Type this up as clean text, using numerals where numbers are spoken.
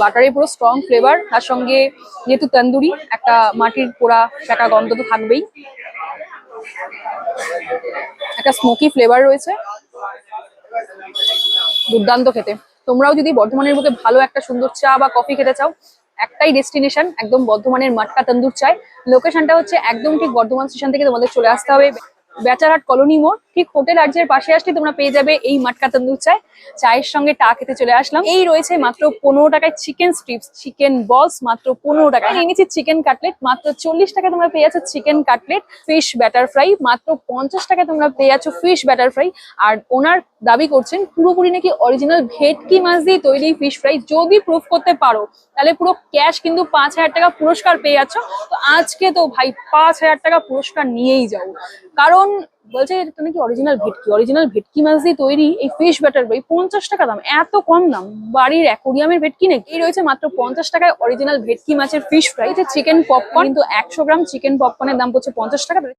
বাটারে পুরো strong flavour, তার সঙ্গে যেহেতু তন্দুরি একটা মাটির পোড়া সেকা গন্ধ তো থাকবেই, একটা স্মোকি ফ্লেভার রয়েছে, দুর্দান্ত খেতে। তোমরাও যদি বর্ধমানের বুকে ভালো একটা সুন্দর চা বা কফি খেতে চাও, একটাই ডেস্টিনেশন, একদম বর্ধমানের মাটকা তন্দুর চায়। লোকেশনটা হচ্ছে একদম ঠিক বর্ধমান স্টেশন থেকে তোমাদের চলে আসতে হবে বেচারহাট কলোনি মোড়, ঠিক হোটেল আর্যের পাশে আসলে তোমরা পেয়ে যাবে এই মাটকা তন্দুর চায়। চায়ের সঙ্গে টা খেতে চলে আসলাম। এই রয়েছে মাত্র 15 টাকায় চিকেন স্ট্রিপস, চিকেন বলস মাত্র 15 টাকায়। নিয়েছি চিকেন কাটলেট মাত্র 40 টাকায় তোমরা পেয়ে যাচ্ছ chicken cutlet. Fish batter fry মাত্র 50 টাকায় তোমরা পেয়ে যাচ্ছ ফিশ ব্যাটার ফ্রাই। আর ওনার দাবি করছেন পুরোপুরি নাকি অরিজিনাল ভেটকি মাছ দিয়ে তৈরি ফিশ ফ্রাই। যদি প্রুফ করতে পারো তাহলে পুরো ক্যাশ কিন্তু 5,000 টাকা পুরস্কার পেয়ে যাচ্ছ। তো আজকে তো ভাই 5,000 টাকা পুরস্কার নিয়েই যাও, কারণ বলছে এটা নাকি অরিজিনাল ভেটকি মাছ দিয়ে তৈরি এই ফিশ ব্যাটার ফ্রাই। 50 টাকা দাম, এত কম দাম! বাড়ির অ্যাকোরিয়ামের ভেটকি নাকি? এই রয়েছে মাত্র 50 টাকায় অরিজিনাল ভেটকি মাছের ফিশ ফ্রাই। চিকেন পপকর্ন কিন্তু 100 গ্রাম চিকেন পপকর্নের দাম পড়ছে 50 টাকা।